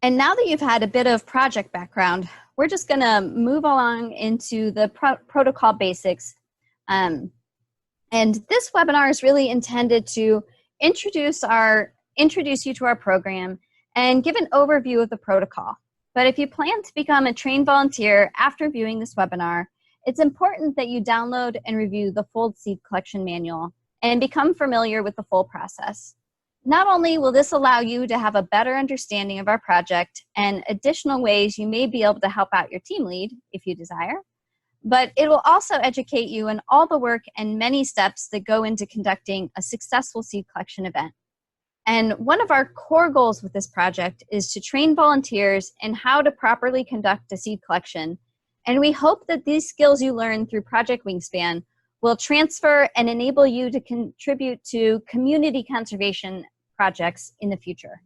And now that you've had a bit of project background, we're just going to move along into the protocol basics. And this webinar is really intended to introduce you to our program and give an overview of the protocol. But if you plan to become a trained volunteer after viewing this webinar, it's important that you download and review the full seed collection manual and become familiar with the full process. Not only will this allow you to have a better understanding of our project and additional ways you may be able to help out your team lead if you desire, but it will also educate you in all the work and many steps that go into conducting a successful seed collection event. And one of our core goals with this project is to train volunteers in how to properly conduct a seed collection. And we hope that these skills you learn through Project Wingspan will transfer and enable you to contribute to community conservation projects in the future.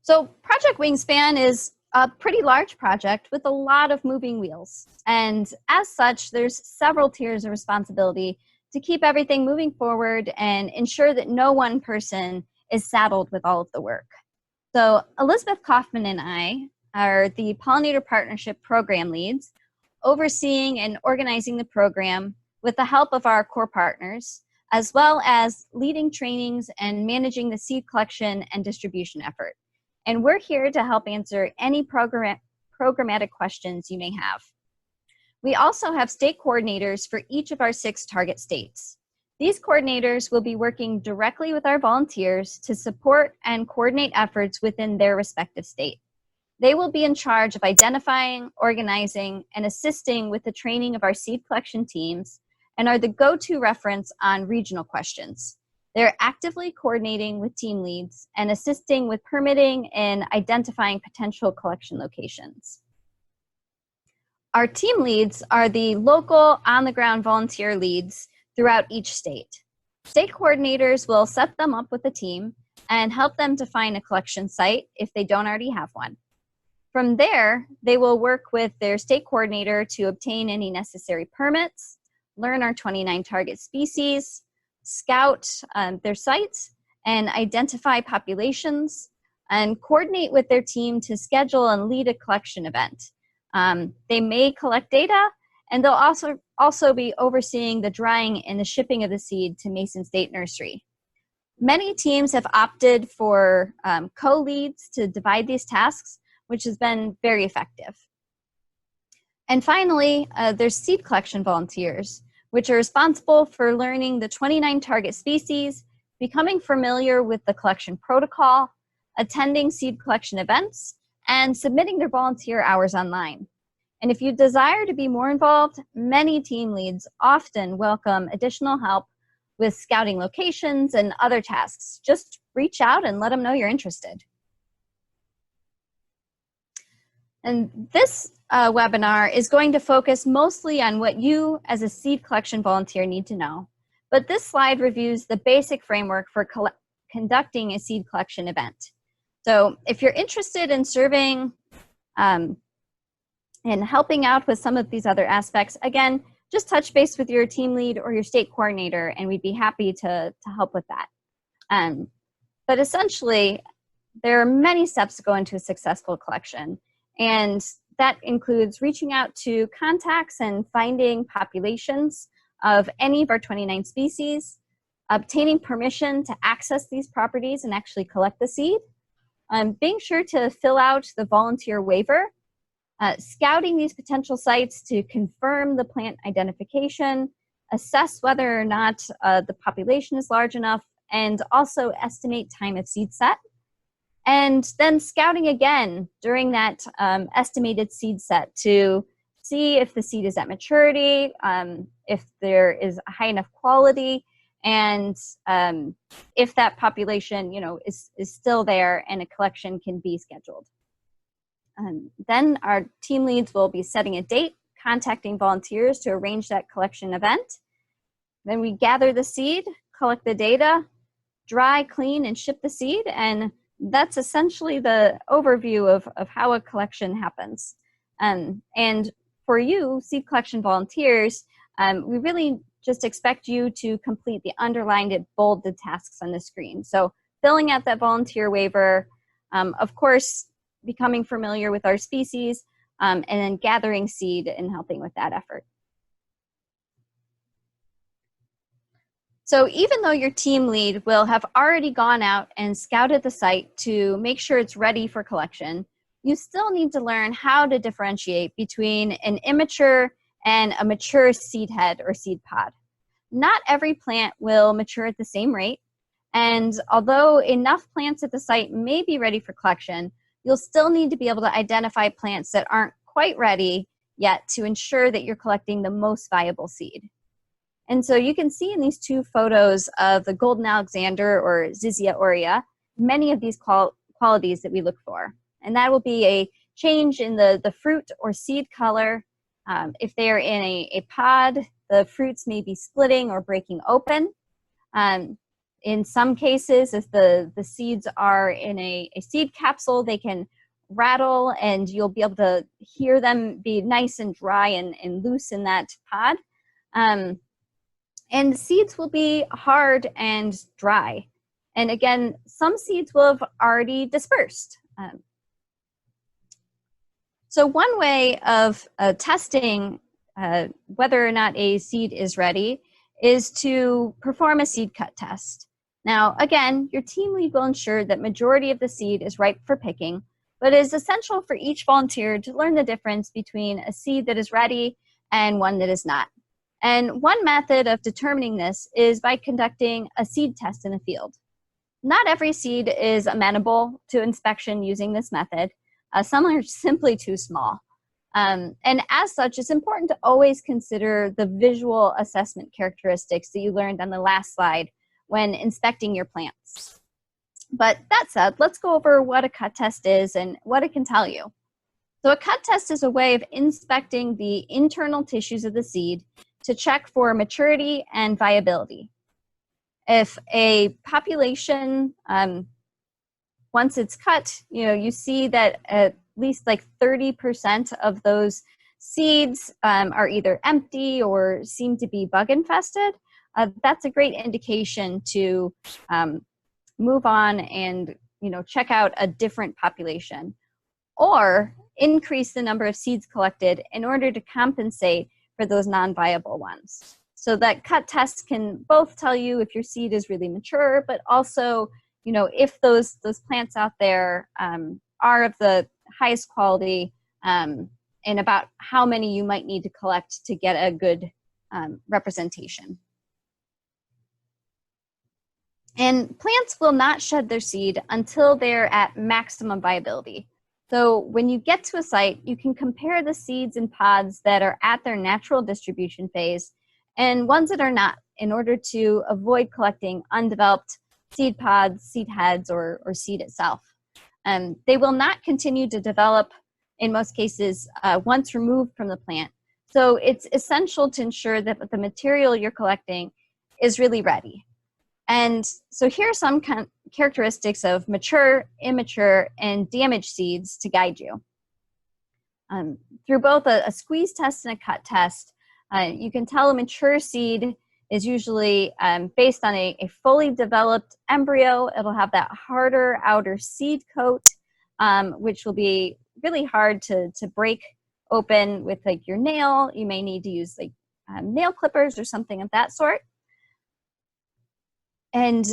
So Project Wingspan is a pretty large project with a lot of moving wheels. And as such, there's several tiers of responsibility to keep everything moving forward and ensure that no one person is saddled with all of the work. So Elizabeth Kaufman and I are the Pollinator Partnership Program Leads, overseeing and organizing the program with the help of our core partners, as well as leading trainings and managing the seed collection and distribution effort. And we're here to help answer any programmatic questions you may have. We also have state coordinators for each of our 6 target states. These coordinators will be working directly with our volunteers to support and coordinate efforts within their respective state. They will be in charge of identifying, organizing, and assisting with the training of our seed collection teams and are the go-to reference on regional questions. They're actively coordinating with team leads and assisting with permitting and identifying potential collection locations. Our team leads are the local on-the-ground volunteer leads throughout each state. State coordinators will set them up with a team and help them to find a collection site if they don't already have one. From there, they will work with their state coordinator to obtain any necessary permits, learn our 29 target species, scout their sites, and identify populations, and coordinate with their team to schedule and lead a collection event. They may collect data, and they'll also be overseeing the drying and the shipping of the seed to Mason State Nursery. Many teams have opted for co-leads to divide these tasks, which has been very effective. And finally, there's seed collection volunteers, which are responsible for learning the 29 target species, becoming familiar with the collection protocol, attending seed collection events, and submitting their volunteer hours online. And if you desire to be more involved, many team leads often welcome additional help with scouting locations and other tasks. Just reach out and let them know you're interested. And this webinar is going to focus mostly on what you as a seed collection volunteer need to know. But this slide reviews the basic framework for conducting a seed collection event. So if you're interested in serving and helping out with some of these other aspects, again, just touch base with your team lead or your state coordinator and we'd be happy to help with that. But essentially, there are many steps to go into a successful collection. And that includes reaching out to contacts and finding populations of any of our 29 species, obtaining permission to access these properties and actually collect the seed, being sure to fill out the volunteer waiver, scouting these potential sites to confirm the plant identification, assess whether or not the population is large enough, and also estimate time of seed set. And then scouting again during that estimated seed set to see if the seed is at maturity, if there is a high enough quality, and if that population, is still there and a collection can be scheduled. Then our team leads will be setting a date, contacting volunteers to arrange that collection event. Then we gather the seed, collect the data, dry, clean, and ship the seed, and that's essentially the overview of how a collection happens. And for you, seed collection volunteers, we really just expect you to complete the underlined, bolded tasks on the screen. So filling out that volunteer waiver, Of course, becoming familiar with our species, and then gathering seed and helping with that effort. So even though your team lead will have already gone out and scouted the site to make sure it's ready for collection, you still need to learn how to differentiate between an immature and a mature seed head or seed pod. Not every plant will mature at the same rate, and although enough plants at the site may be ready for collection, you'll still need to be able to identify plants that aren't quite ready yet to ensure that you're collecting the most viable seed. And so you can see in these two photos of the golden Alexander or Zizia aurea, many of these qualities that we look for. And that will be a change in the fruit or seed color. If they are in a pod, the fruits may be splitting or breaking open. In some cases, if the seeds are in a seed capsule, they can rattle and you'll be able to hear them be nice and dry and loose in that pod. And the seeds will be hard and dry. And again, some seeds will have already dispersed. So one way of testing whether or not a seed is ready is to perform a seed cut test. Now, again, your team lead will ensure that majority of the seed is ripe for picking, but it is essential for each volunteer to learn the difference between a seed that is ready and one that is not. And one method of determining this is by conducting a seed test in the field. Not every seed is amenable to inspection using this method. Some are simply too small. And as such, it's important to always consider the visual assessment characteristics that you learned on the last slide when inspecting your plants. But that said, let's go over what a cut test is and what it can tell you. So a cut test is a way of inspecting the internal tissues of the seed to check for maturity and viability. If a population, once it's cut, you see that at least like 30% of those seeds are either empty or seem to be bug infested, that's a great indication to move on and check out a different population, or increase the number of seeds collected in order to compensate for those non-viable ones. So that cut test can both tell you if your seed is really mature, but also, if those plants out there are of the highest quality, and about how many you might need to collect to get a good representation. And plants will not shed their seed until they're at maximum viability. So when you get to a site, you can compare the seeds and pods that are at their natural distribution phase and ones that are not, in order to avoid collecting undeveloped seed pods, seed heads, or seed itself. They will not continue to develop, in most cases, once removed from the plant. So it's essential to ensure that the material you're collecting is really ready. And so here are some characteristics of mature, immature, and damaged seeds to guide you. Through both a squeeze test and a cut test, you can tell a mature seed is usually based on a fully developed embryo. It'll have that harder outer seed coat, which will be really hard to break open with like your nail. You may need to use like nail clippers or something of that sort. And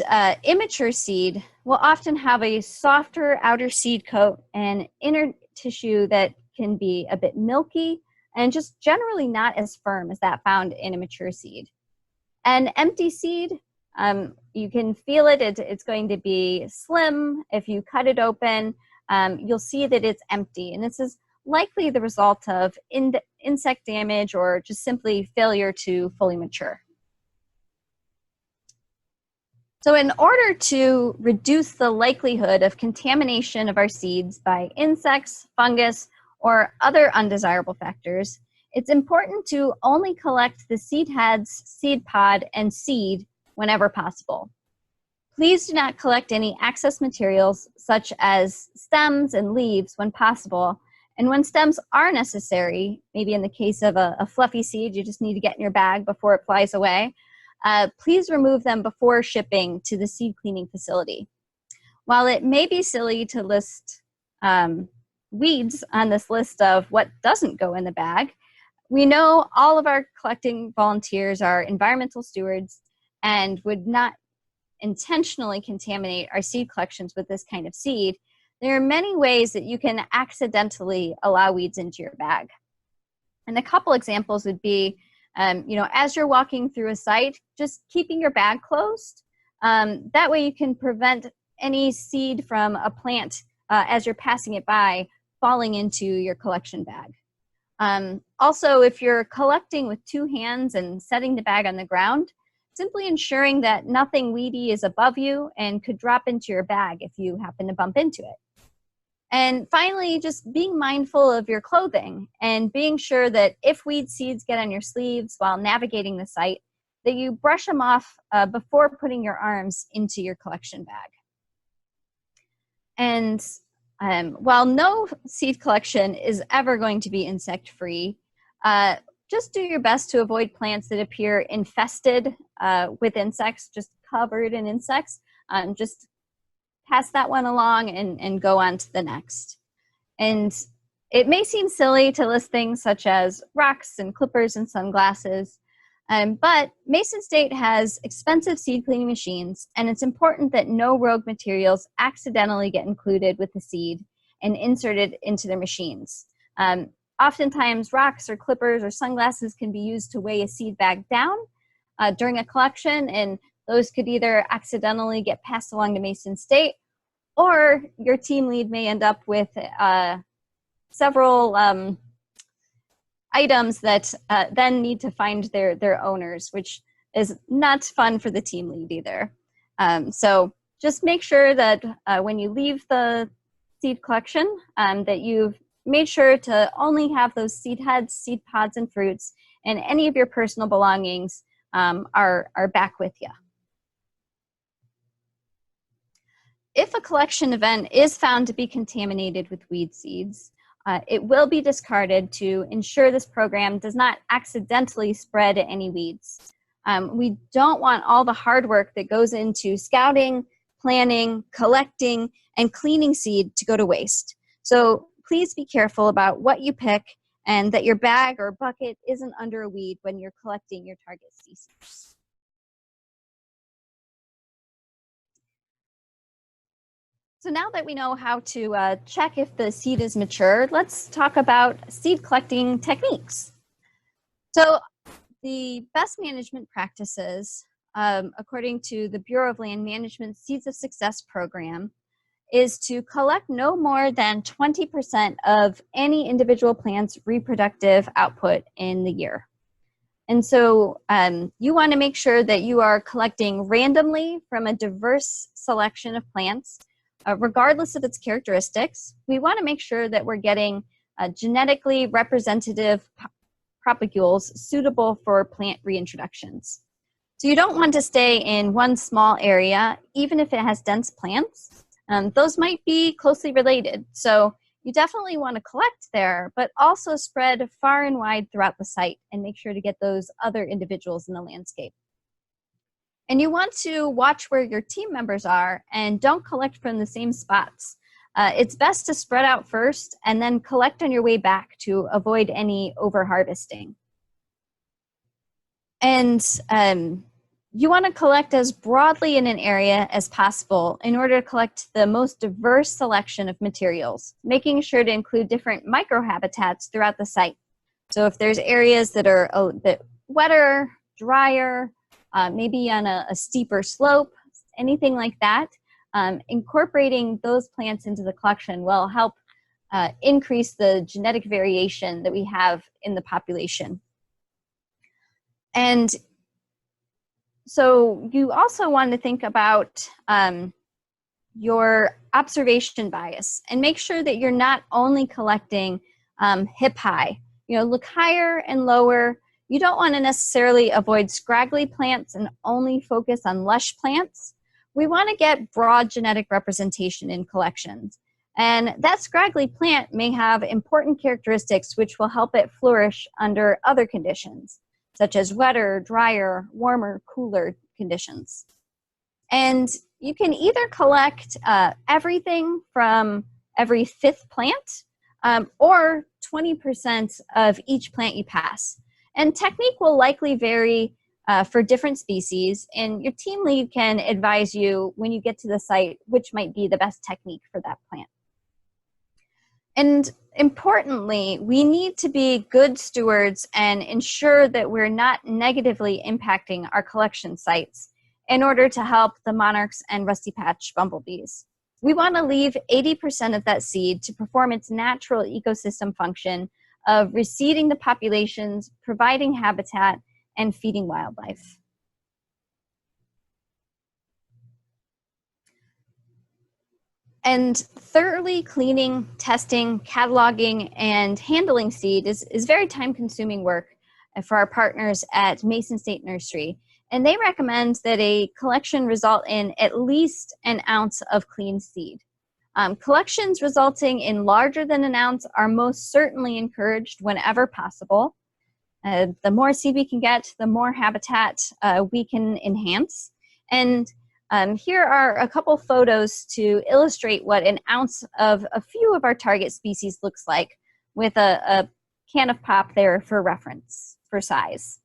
immature seed will often have a softer outer seed coat and inner tissue that can be a bit milky and just generally not as firm as that found in a mature seed. An empty seed, you can feel it. It's going to be slim. If you cut it open, you'll see that it's empty. And this is likely the result of insect damage or just simply failure to fully mature. So in order to reduce the likelihood of contamination of our seeds by insects, fungus, or other undesirable factors, it's important to only collect the seed heads, seed pod, and seed whenever possible. Please do not collect any excess materials such as stems and leaves when possible. And when stems are necessary, maybe in the case of a fluffy seed, you just need to get in your bag before it flies away, please remove them before shipping to the seed cleaning facility. While it may be silly to list weeds on this list of what doesn't go in the bag, we know all of our collecting volunteers are environmental stewards and would not intentionally contaminate our seed collections with this kind of seed. There are many ways that you can accidentally allow weeds into your bag. And a couple examples would be, as you're walking through a site, just keeping your bag closed. That way you can prevent any seed from a plant as you're passing it by falling into your collection bag. Also, if you're collecting with two hands and setting the bag on the ground, simply ensuring that nothing weedy is above you and could drop into your bag if you happen to bump into it. And finally, just being mindful of your clothing and being sure that if weed seeds get on your sleeves while navigating the site, that you brush them off before putting your arms into your collection bag. And while no seed collection is ever going to be insect-free, just do your best to avoid plants that appear infested with insects, just covered in insects. Just pass that one along and go on to the next. And it may seem silly to list things such as rocks and clippers and sunglasses, but Mason State has expensive seed cleaning machines, and it's important that no rogue materials accidentally get included with the seed and inserted into their machines. Oftentimes, rocks or clippers or sunglasses can be used to weigh a seed bag down during a collection, and those could either accidentally get passed along to Mason State, or your team lead may end up with several items that then need to find their owners, which is not fun for the team lead either. So just make sure that when you leave the seed collection, that you've made sure to only have those seed heads, seed pods, and fruits, and any of your personal belongings are back with you. If a collection event is found to be contaminated with weed seeds, it will be discarded to ensure this program does not accidentally spread any weeds. We don't want all the hard work that goes into scouting, planning, collecting, and cleaning seed to go to waste. So please be careful about what you pick and that your bag or bucket isn't under a weed when you're collecting your target species. So now that we know how to check if the seed is mature, let's talk about seed collecting techniques. So the best management practices, according to the Bureau of Land Management Seeds of Success program, is to collect no more than 20% of any individual plant's reproductive output in the year. And so you want to make sure that you are collecting randomly from a diverse selection of plants, regardless of its characteristics. We want to make sure that we're getting genetically representative propagules suitable for plant reintroductions. So you don't want to stay in one small area, even if it has dense plants. Those might be closely related. So you definitely want to collect there, but also spread far and wide throughout the site and make sure to get those other individuals in the landscape. And you want to watch where your team members are and don't collect from the same spots. It's best to spread out first and then collect on your way back to avoid any over-harvesting. And you want to collect as broadly in an area as possible in order to collect the most diverse selection of materials, making sure to include different microhabitats throughout the site. So if there's areas that are a bit wetter, drier, maybe on a steeper slope, anything like that, incorporating those plants into the collection will help increase the genetic variation that we have in the population. And so you also want to think about your observation bias and make sure that you're not only collecting hip high. Look higher and lower. You don't want to necessarily avoid scraggly plants and only focus on lush plants. We want to get broad genetic representation in collections. And that scraggly plant may have important characteristics which will help it flourish under other conditions, such as wetter, drier, warmer, cooler conditions. And You can either collect everything from every 5th plant or 20% of each plant you pass. And technique will likely vary for different species, and your team lead can advise you when you get to the site which might be the best technique for that plant. And importantly, we need to be good stewards and ensure that we're not negatively impacting our collection sites in order to help the monarchs and rusty patch bumblebees. We want to leave 80% of that seed to perform its natural ecosystem function of reseeding the populations, providing habitat, and feeding wildlife. And thoroughly cleaning, testing, cataloging, and handling seed is very time-consuming work for our partners at Mason State Nursery. And they recommend that a collection result in at least an ounce of clean seed. Collections resulting in larger than an ounce are most certainly encouraged whenever possible. The more seed we can get, the more habitat we can enhance. And here are a couple photos to illustrate what an ounce of a few of our target species looks like, with a can of pop there for reference, for size.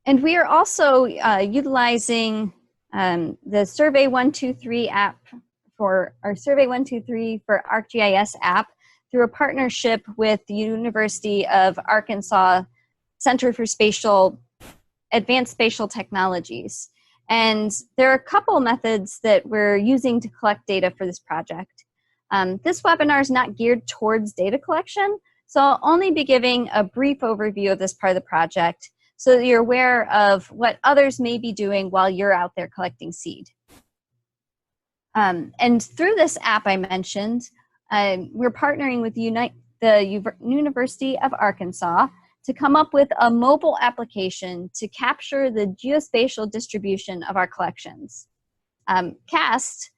And we are also utilizing the Survey 123 app for our Survey 123 for ArcGIS app through a partnership with the University of Arkansas Center for Advanced Spatial Technologies. And there are a couple methods that we're using to collect data for this project. This webinar is not geared towards data collection, so I'll only be giving a brief overview of this part of the project so that you're aware of what others may be doing while you're out there collecting seed. And through this app I mentioned, we're partnering with the University of Arkansas to come up with a mobile application to capture the geospatial distribution of our collections. CAST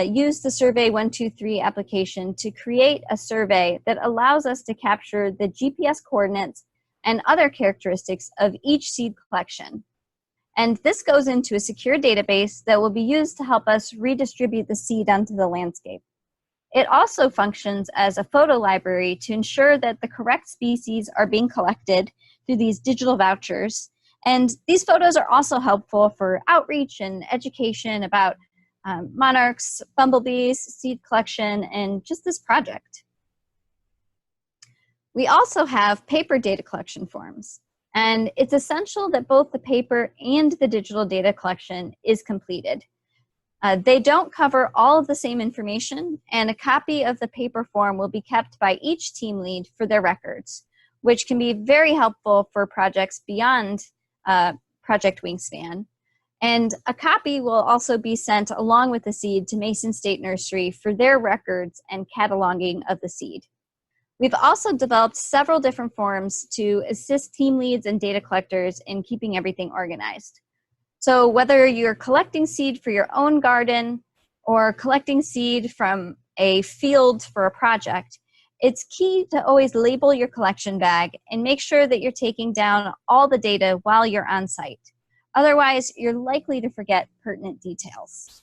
used the Survey 123 application to create a survey that allows us to capture the GPS coordinates and other characteristics of each seed collection. And this goes into a secure database that will be used to help us redistribute the seed onto the landscape. It also functions as a photo library to ensure that the correct species are being collected through these digital vouchers. And these photos are also helpful for outreach and education about monarchs, bumblebees, seed collection, and just this project. We also have paper data collection forms, and it's essential that both the paper and the digital data collection is completed. They don't cover all of the same information, and a copy of the paper form will be kept by each team lead for their records, which can be very helpful for projects beyond Project Wingspan. And a copy will also be sent along with the seed to Mason State Nursery for their records and cataloging of the seed. We've also developed several different forms to assist team leads and data collectors in keeping everything organized. So whether you're collecting seed for your own garden or collecting seed from a field for a project, it's key to always label your collection bag and make sure that you're taking down all the data while you're on site. Otherwise, you're likely to forget pertinent details.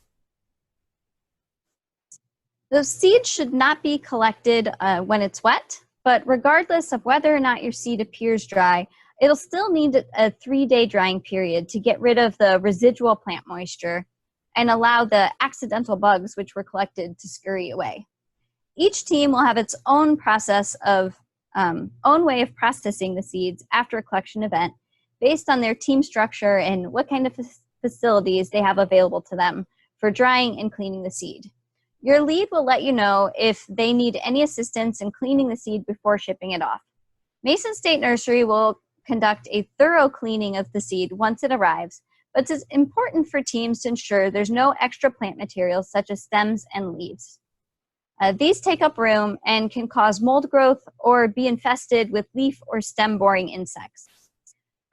Those seeds should not be collected when it's wet, but regardless of whether or not your seed appears dry, it'll still need a 3-day drying period to get rid of the residual plant moisture and allow the accidental bugs which were collected to scurry away. Each team will have its own process of own way of processing the seeds after a collection event based on their team structure and what kind of facilities they have available to them for drying and cleaning the seed. Your lead will let you know if they need any assistance in cleaning the seed before shipping it off. Mason State Nursery will conduct a thorough cleaning of the seed once it arrives, but it's important for teams to ensure there's no extra plant materials such as stems and leaves. These take up room and can cause mold growth or be infested with leaf or stem-boring insects.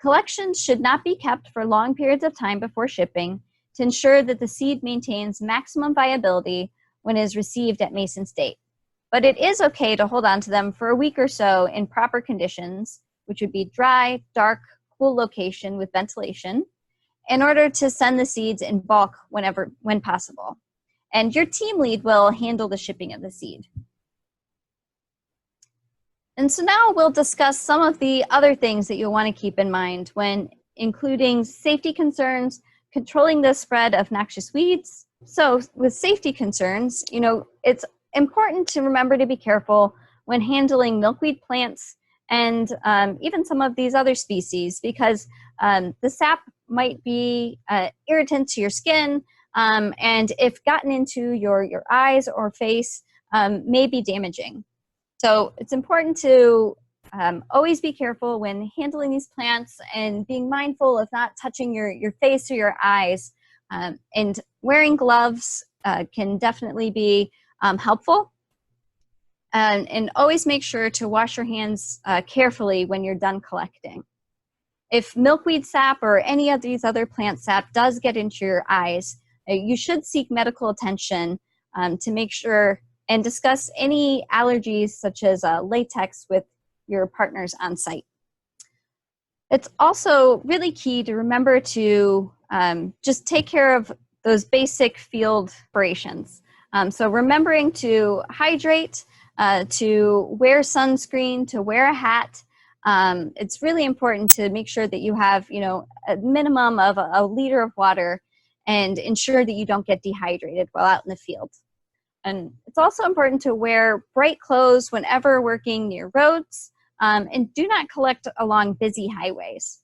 Collections should not be kept for long periods of time before shipping to ensure that the seed maintains maximum viability when it is received at Mason State. But it is okay to hold on to them for a week or so in proper conditions, which would be dry, dark, cool location with ventilation in order to send the seeds in bulk when possible. And your team lead will handle the shipping of the seed. And so now we'll discuss some of the other things that you'll want to keep in mind when including safety concerns, controlling the spread of noxious weeds. So with safety concerns, it's important to remember to be careful when handling milkweed plants and even some of these other species, because the sap might be irritant to your skin, and if gotten into your eyes or face, may be damaging. So it's important to always be careful when handling these plants and being mindful of not touching your face or your eyes. And wearing gloves can definitely be helpful. And always make sure to wash your hands carefully when you're done collecting. If milkweed sap or any of these other plant sap does get into your eyes, you should seek medical attention to make sure and discuss any allergies such as latex with your partners on site. It's also really key to remember to just take care of those basic field operations. So remembering to hydrate, to wear sunscreen, to wear a hat. It's really important to make sure that you have, a minimum of a liter of water and ensure that you don't get dehydrated while out in the field. And it's also important to wear bright clothes whenever working near roads, and do not collect along busy highways.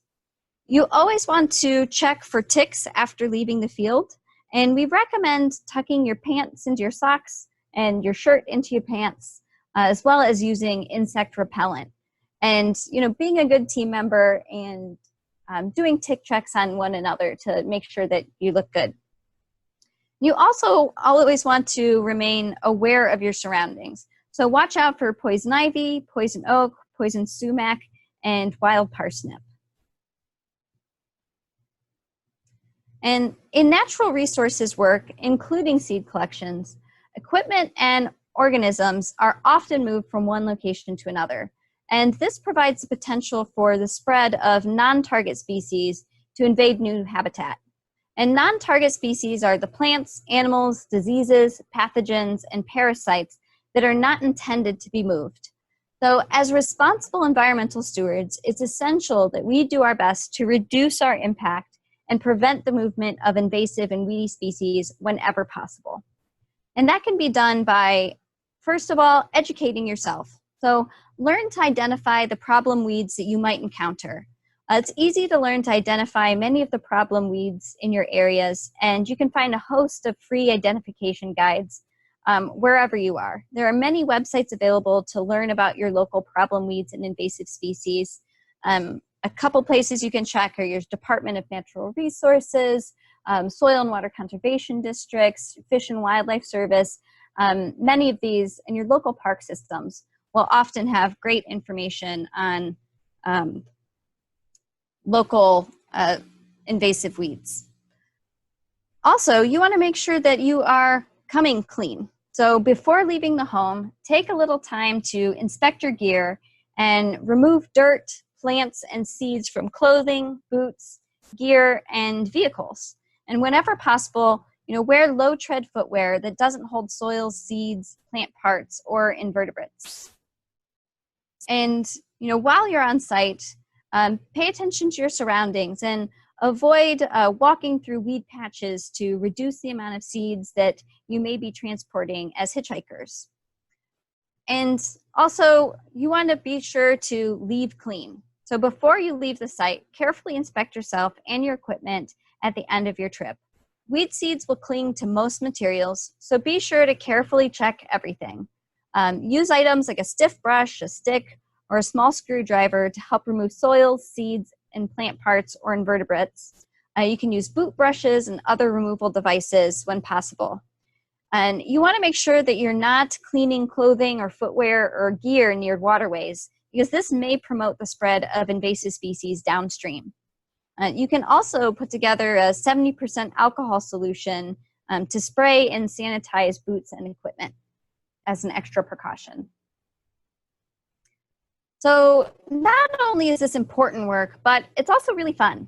You always want to check for ticks after leaving the field, and we recommend tucking your pants into your socks and your shirt into your pants, as well as using insect repellent. And, being a good team member and doing tick checks on one another to make sure that you look good. You also always want to remain aware of your surroundings. So watch out for poison ivy, poison oak, poison sumac, and wild parsnip. And in natural resources work, including seed collections, equipment and organisms are often moved from one location to another. And this provides the potential for the spread of non-target species to invade new habitat. And non-target species are the plants, animals, diseases, pathogens, and parasites that are not intended to be moved. So as responsible environmental stewards, it's essential that we do our best to reduce our impact and prevent the movement of invasive and weedy species whenever possible. And that can be done by, first of all, educating yourself. So learn to identify the problem weeds that you might encounter. It's easy to learn to identify many of the problem weeds in your areas, and you can find a host of free identification guides wherever you are. There are many websites available to learn about your local problem weeds and invasive species. A couple places you can check are your Department of Natural Resources, Soil and Water Conservation Districts, Fish and Wildlife Service. Many of these and your local park systems will often have great information on local invasive weeds. Also, you want to make sure that you are coming clean. So before leaving the home, take a little time to inspect your gear and remove dirt, plants, and seeds from clothing, boots, gear, and vehicles. And whenever possible, wear low-tread footwear that doesn't hold soils, seeds, plant parts, or invertebrates. And while you're on site, pay attention to your surroundings and avoid walking through weed patches to reduce the amount of seeds that you may be transporting as hitchhikers. And also, you want to be sure to leave clean. So before you leave the site, carefully inspect yourself and your equipment at the end of your trip. Weed seeds will cling to most materials, so be sure to carefully check everything. Use items like a stiff brush, a stick, or a small screwdriver to help remove soils, seeds, and plant parts or invertebrates. You can use boot brushes and other removal devices when possible. And you want to make sure that you're not cleaning clothing or footwear or gear near waterways, because this may promote the spread of invasive species downstream. You can also put together a 70% alcohol solution to spray and sanitize boots and equipment as an extra precaution. So not only is this important work, but it's also really fun.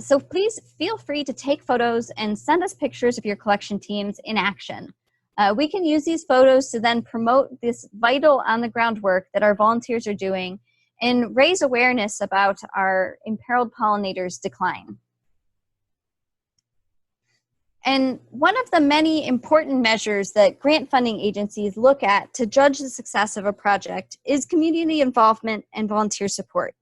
So please feel free to take photos and send us pictures of your collection teams in action. We can use these photos to then promote this vital on-the-ground work that our volunteers are doing and raise awareness about our imperiled pollinators' decline. And one of the many important measures that grant funding agencies look at to judge the success of a project is community involvement and volunteer support.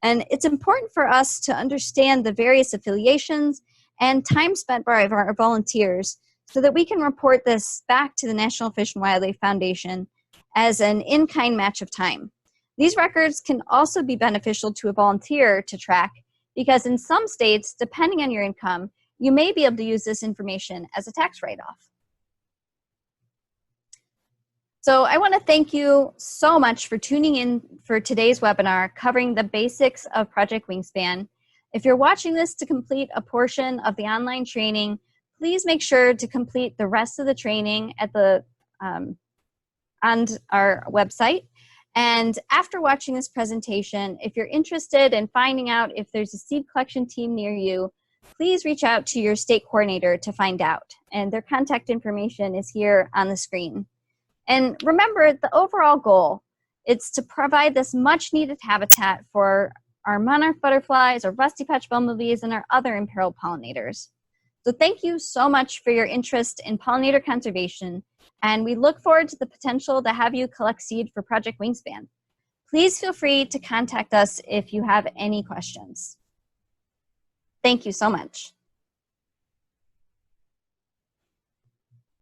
And it's important for us to understand the various affiliations and time spent by our volunteers so that we can report this back to the National Fish and Wildlife Foundation as an in-kind match of time. These records can also be beneficial to a volunteer to track because in some states, depending on your income, you may be able to use this information as a tax write-off. So I want to thank you so much for tuning in for today's webinar covering the basics of Project Wingspan. If you're watching this to complete a portion of the online training, please make sure to complete the rest of the training at on our website. And after watching this presentation, if you're interested in finding out if there's a seed collection team near you, please reach out to your state coordinator to find out. And their contact information is here on the screen. And remember, the overall goal is to provide this much needed habitat for our monarch butterflies, our rusty patch bumblebees, and our other imperiled pollinators. So thank you so much for your interest in pollinator conservation, and we look forward to the potential to have you collect seed for Project Wingspan. Please feel free to contact us if you have any questions. Thank you so much.